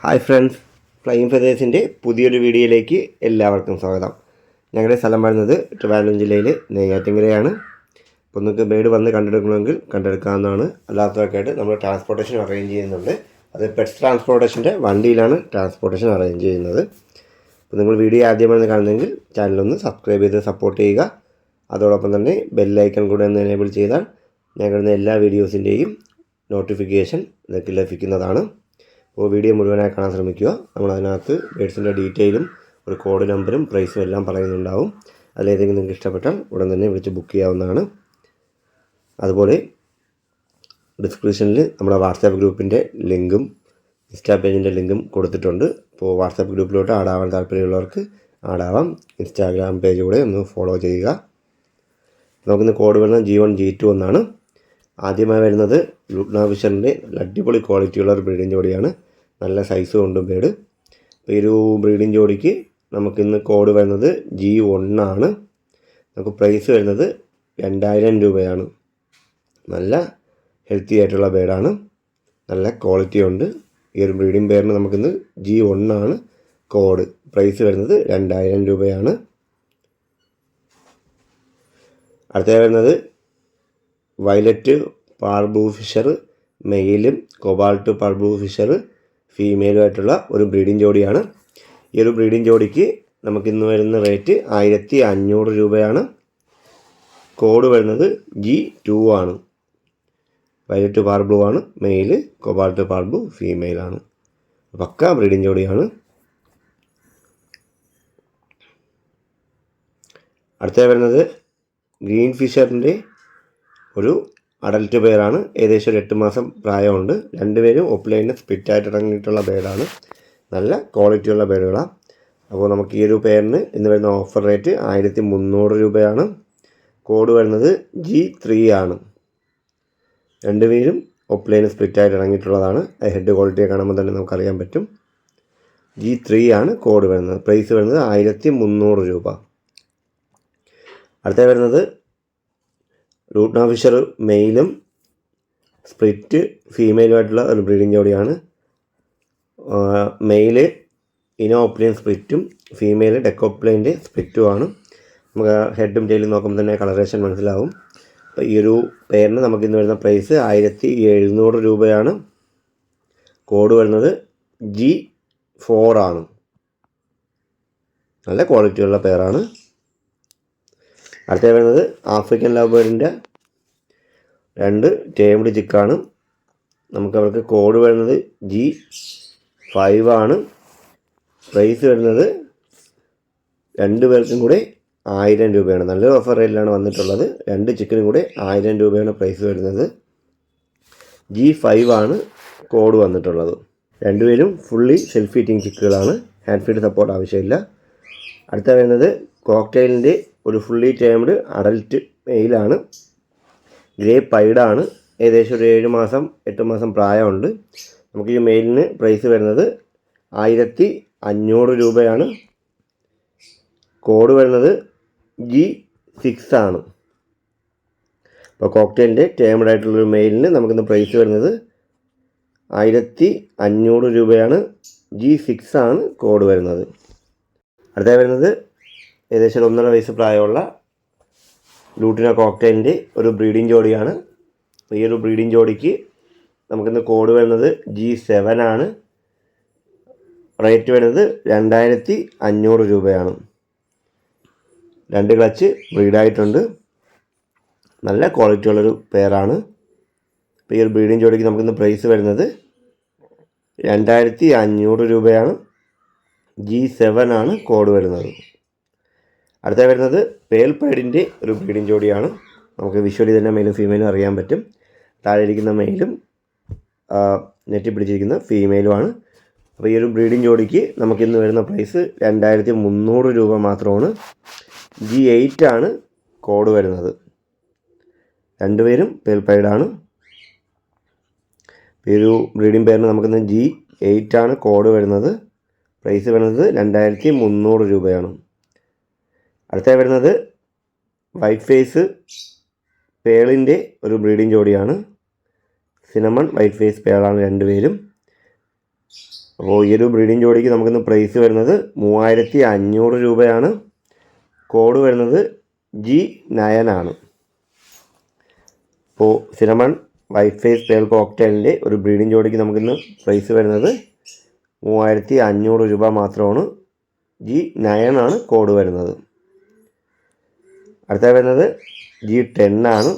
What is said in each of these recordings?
Hi friends, flying ഫെതേഴ്സിൻ്റെ പുതിയൊരു വീഡിയോയിലേക്ക് എല്ലാവർക്കും സ്വാഗതം. ഞങ്ങളുടെ സ്ഥലം വരുന്നത് ട്രിവാൻഡ്രം ജില്ലയിൽ നെയ്യാറ്റിൻകരയാണ്. അപ്പോൾ നിങ്ങൾക്ക് ബേഡ് വന്ന് കണ്ടെടുക്കണമെങ്കിൽ കണ്ടെടുക്കാവുന്നതാണ്. അല്ലാത്തവർക്കായിട്ട് നമ്മൾ ട്രാൻസ്പോർട്ടേഷൻ അറേഞ്ച് ചെയ്യുന്നുണ്ട്. അത് പെറ്റ്സ് ട്രാൻസ്പോർട്ടേഷൻ്റെ വണ്ടിയിലാണ് ട്രാൻസ്പോർട്ടേഷൻ അറേഞ്ച് ചെയ്യുന്നത്. അപ്പോൾ നിങ്ങൾ വീഡിയോ ആദ്യമായി കാണുന്നെങ്കിൽ ചാനലൊന്ന് സബ്സ്ക്രൈബ് ചെയ്ത് സപ്പോർട്ട് ചെയ്യുക. അതോടൊപ്പം തന്നെ ബെല്ലൈക്കൺ കൂടെ ഒന്ന് എനേബിൾ ചെയ്താൽ ഞങ്ങളുടെ എല്ലാ വീഡിയോസിൻ്റെയും നോട്ടിഫിക്കേഷൻ നിങ്ങൾക്ക് ലഭിക്കുന്നതാണ്. അപ്പോൾ വീഡിയോ മുഴുവനായി കാണാൻ ശ്രമിക്കുക. നമ്മളതിനകത്ത് ബേഡ്സിൻ്റെ ഡീറ്റെയിലും ഒരു കോഡ് നമ്പറും പ്രൈസും എല്ലാം പറയുന്നുണ്ടാവും. അതിലേതെങ്കിലും നിങ്ങൾക്ക് ഇഷ്ടപ്പെട്ടാൽ ഉടൻ തന്നെ വിളിച്ച് ബുക്ക് ചെയ്യാവുന്നതാണ്. അതുപോലെ ഡിസ്ക്രിപ്ഷനിൽ നമ്മുടെ വാട്സാപ്പ് ഗ്രൂപ്പിൻ്റെ ലിങ്കും ഇൻസ്റ്റാ പേജിൻ്റെ ലിങ്കും കൊടുത്തിട്ടുണ്ട്. അപ്പോൾ വാട്സാപ്പ് ഗ്രൂപ്പിലോട്ട് ആഡാവാൻ താല്പര്യമുള്ളവർക്ക് ആഡാവാം. ഇൻസ്റ്റാഗ്രാം പേജ് കൂടെ ഒന്ന് ഫോളോ ചെയ്യുക. നമുക്കിന്ന് കോഡ് വരുന്നത് G1 G2 എന്നാണ്. ആദ്യമായി വരുന്നത് ലൂട്ട്ന ഫിഷറിൻ്റെ അടിപൊളി ക്വാളിറ്റിയുള്ള ഒരു ബ്രീഡിംഗ് ജോഡിയാണ്. നല്ല സൈസ് ഉണ്ട് ബേഡ്. അപ്പോൾ ഈ ഒരു ബ്രീഡിംഗ് ജോഡിക്ക് നമുക്കിന്ന് കോഡ് വരുന്നത് G1 ആണ്. നമുക്ക് പ്രൈസ് വരുന്നത് 2000 രൂപയാണ്. നല്ല ഹെൽത്തി ആയിട്ടുള്ള ബേഡാണ്, നല്ല ക്വാളിറ്റി ഉണ്ട്. ഈ ഒരു ബ്രീഡിംഗ് പെയറിന് നമുക്കിന്ന് G1 ആണ് കോഡ്. പ്രൈസ് വരുന്നത് 2000 രൂപയാണ്. അടുത്ത വരുന്നത് വയലറ്റ് പാർ ബ്ലൂ ഫിഷർ മെയിലും കൊബാൾട്ട് പാർ ബ്ലൂ ഫിഷർ ഫീമെയിലുമായിട്ടുള്ള ഒരു ബ്രീഡിംഗ് ജോഡിയാണ്. ഈ ഒരു ബ്രീഡിംഗ് ജോഡിക്ക് നമുക്കിന്ന് വരുന്ന റേറ്റ് 1500 രൂപയാണ്. കോഡ് വരുന്നത് G2 ആണ്. വയലറ്റ് പാർ ബ്ലൂ ആണ് മെയില്, കൊബാൾട്ട് പാർ ബ്ലൂ ഫീമെയിലാണ്. പക്ക ബ്രീഡിംഗ് ജോഡിയാണ്. അടുത്ത വരുന്നത് ഗ്രീൻ ഫിഷറിൻ്റെ ഒരു അഡൽട്ട് പെയറാണ്. ഏകദേശം ഒരു 8 മാസം പ്രായമുണ്ട്. രണ്ടുപേരും ഓഫ്ലൈനിൽ സ്പിറ്റായിട്ട് ഇറങ്ങിയിട്ടുള്ള ബേഡാണ്. നല്ല ക്വാളിറ്റിയുള്ള ബേഡുകളാണ്. അപ്പോൾ നമുക്ക് ഈ ഒരു പെയറിന് ഇന്ന് വരുന്ന ഓഫർ റേറ്റ് 1300 രൂപയാണ്. കോഡ് വരുന്നത് G3 ആണ്. രണ്ടുപേരും ഓഫ്ലൈനിൽ സ്പ്ലിറ്റായിട്ട് ഇറങ്ങിയിട്ടുള്ളതാണ്. ഹെഡ് ക്വാളിറ്റിയെ കാണുമ്പോൾ തന്നെ നമുക്കറിയാൻ പറ്റും. G3 ആണ് കോഡ് വരുന്നത്. പ്രൈസ് വരുന്നത് 1300 രൂപ. അടുത്ത വരുന്നത് ലൂട്ട്ന ഫിഷർ മെയിലും സ്പ്ലിറ്റ് ഫീമെയിലുമായിട്ടുള്ള ഒരു ബ്രീഡിംഗ് ജോഡിയാണ്. മെയില് ഇനോപ്ലെയിൻ സ്പ്ലിറ്റും ഫീമെയിൽ ഡെക്കോപ്ലെയിൻ്റെ സ്പ്ലിറ്റുമാണ്. നമുക്ക് ഹെഡും ടെയിലും നോക്കുമ്പോൾ തന്നെ കളറേഷൻ മനസ്സിലാവും. അപ്പോൾ ഈ ഒരു പെയറിന് നമുക്കിന്ന് വരുന്ന പ്രൈസ് 1700 രൂപയാണ്. കോഡ് വരുന്നത് G4 ആണ്. നല്ല ക്വാളിറ്റിയുള്ള പെയറാണ്. അടുത്ത വരുന്നത് ആഫ്രിക്കൻ ലവ് ബേർഡിൻ്റെ 2 ടേംഡ് ചിക്കാണ്. നമുക്ക് അവർക്ക് കോഡ് വരുന്നത് G5 ആണ്. പ്രൈസ് വരുന്നത് രണ്ട് പേർക്കും കൂടെ 1000 രൂപയാണ്. നല്ലൊരു ഓഫർ റേറ്റിലാണ് വന്നിട്ടുള്ളത്. 2 ചിക്കനും കൂടെ 1000 രൂപയാണ് പ്രൈസ് വരുന്നത്. G5 ആണ് കോഡ് വന്നിട്ടുള്ളത്. രണ്ടുപേരും ഫുള്ളി സെൽഫ് ഈറ്റിംഗ് ചിക്കുകളാണ്. ഹാൻഡ് ഫീഡ് സപ്പോർട്ട് ആവശ്യമില്ല. അടുത്ത വരുന്നത് കോക്ടെയിലിൻ്റെ ഒരു ഫുള്ളി ടേംഡ് അഡൽട്ട് മെയിലാണ്. ഗ്രേ പൈഡാണ്. ഏകദേശം ഒരു 7 മാസം 8 മാസം പ്രായമുണ്ട്. നമുക്ക് ഈ മെയിലിന് പ്രൈസ് വരുന്നത് 1500 രൂപയാണ്. കോഡ് വരുന്നത് G6 ആണ്. അപ്പോൾ കോക്ടെയിലിൻ്റെ ടേംഡ് ആയിട്ടുള്ളൊരു മെയിലിന് നമുക്കിന്ന് പ്രൈസ് വരുന്നത് 1500 രൂപയാണ്. G6 ആണ് കോഡ് വരുന്നത്. അടുത്ത വരുന്നത് ഏകദേശം 1.5 വയസ്സ് പ്രായമുള്ള ലൂട്ടിന കോക്ടെയിലിൻ്റെ ഒരു ബ്രീഡിംഗ് ജോഡിയാണ്. ഈ ഒരു ബ്രീഡിംഗ് ജോഡിക്ക് നമുക്കിന്ന് കോഡ് വരുന്നത് G7 ആണ്. റേറ്റ് വരുന്നത് 2500 രൂപയാണ്. 2 ക്ലച്ച് ബ്രീഡായിട്ടുണ്ട്. നല്ല ക്വാളിറ്റി ഉള്ളൊരു പെയറാണ്. അപ്പോൾ ഈ ഒരു ബ്രീഡിംഗ് ജോഡിക്ക് നമുക്കിന്ന് പ്രൈസ് വരുന്നത് 2500 രൂപയാണ്. G7 ആണ് കോഡ് വരുന്നത്. അടുത്ത വരുന്നത് പേൽ പൈഡിൻ്റെ ഒരു ബ്രീഡിംഗ് ജോഡിയാണ്. നമുക്ക് വിഷ്വലി തന്നെ മെയിലും ഫീമെയിലും അറിയാൻ പറ്റും. താഴെ ഇരിക്കുന്ന മെയിലും നെറ്റി പിടിച്ചിരിക്കുന്ന ഫീമെയിലുമാണ്. അപ്പോൾ ഈ ഒരു ബ്രീഡിംഗ് ജോഡിക്ക് നമുക്കിന്ന് വരുന്ന പ്രൈസ് 2300 രൂപ മാത്രമാണ്. G8 ആണ് കോഡ് വരുന്നത്. രണ്ടുപേരും പേൽ പൈഡാണ്. ഈ ഒരു ബ്രീഡിംഗ് പെയറിന് നമുക്കിന്ന് G8 ആണ് കോഡ് വരുന്നത്. പ്രൈസ് വരുന്നത് 2300 രൂപയാണ്. അടുത്ത വരുന്നത് വൈറ്റ് ഫേസ് പേളിൻ്റെ ഒരു ബ്രീഡിംഗ് ജോഡിയാണ്. സിനമൺ വൈറ്റ് ഫേസ് പേളാണ് രണ്ടുപേരും. അപ്പോൾ ഈ ഒരു ബ്രീഡിംഗ് ജോഡിക്ക് നമുക്കിന്ന് പ്രൈസ് വരുന്നത് 3500 രൂപയാണ്. കോഡ് വരുന്നത് G9 ആണ്. അപ്പോൾ സിനമൺ വൈറ്റ് ഫേസ് പേൾ കോക്ടെയിലിൻ്റെ ഒരു ബ്രീഡിംഗ് ജോഡിക്ക് നമുക്കിന്ന് പ്രൈസ് വരുന്നത് 3500 രൂപ മാത്രമാണ്. G9 ആണ് കോഡ് വരുന്നത്. അടുത്ത വരുന്നത് G10 ആണ്.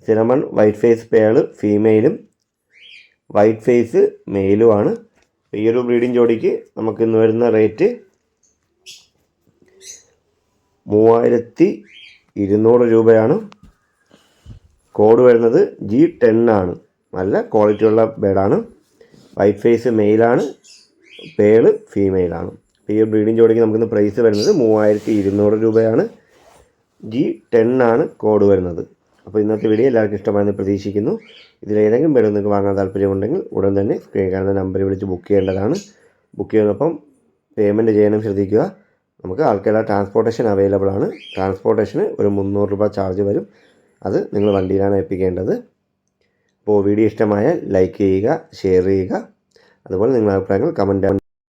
സിനമൺ വൈറ്റ് ഫേസ് പേൾ ഫീമെയിലും വൈറ്റ് ഫേസ് മെയിലുമാണ്. ഈ ഒരു ബ്രീഡിംഗ് ജോഡിക്ക് നമുക്കിന്ന് വരുന്ന റേറ്റ് 3200 രൂപയാണ്. കോഡ് വരുന്നത് G10 ആണ്. നല്ല ക്വാളിറ്റിയുള്ള ബേഡാണ്. വൈറ്റ് ഫേസ് മെയിലാണ്, പേള് ഫീമെയിലാണ്. ഈ ഒരു ബ്രീഡിംഗ് ജോഡിക്ക് നമുക്കിന്ന് പ്രൈസ് വരുന്നത് 3200 രൂപയാണ്. G10 ആണ് കോഡ് വരുന്നത്. അപ്പോൾ ഇന്നത്തെ വീഡിയോ എല്ലാവർക്കും ഇഷ്ടമായെന്ന് പ്രതീക്ഷിക്കുന്നു. ഇതിലേതെങ്കിലും ബേഡ് നിങ്ങൾക്ക് വാങ്ങാൻ താല്പര്യമുണ്ടെങ്കിൽ ഉടൻ തന്നെ സ്ക്രീൻ കാണുന്ന നമ്പറിൽ വിളിച്ച് ബുക്ക് ചെയ്യേണ്ടതാണ്. ബുക്ക് ചെയ്യുന്നപ്പം പേയ്മെൻറ്റ് ചെയ്യാനും ശ്രദ്ധിക്കുക. നമുക്ക് ആൾക്കാരുടെ ട്രാൻസ്പോർട്ടേഷൻ അവൈലബിൾ ആണ്. ട്രാൻസ്പോർട്ടേഷന് ഒരു 300 രൂപ ചാർജ് വരും. അത് നിങ്ങൾ വണ്ടിയിലാണ് ഏൽപ്പിക്കേണ്ടത്. അപ്പോൾ വീഡിയോ ഇഷ്ടമായാൽ ലൈക്ക് ചെയ്യുക, ഷെയർ ചെയ്യുക. അതുപോലെ നിങ്ങളുടെ അഭിപ്രായങ്ങൾ കമൻറ്റ്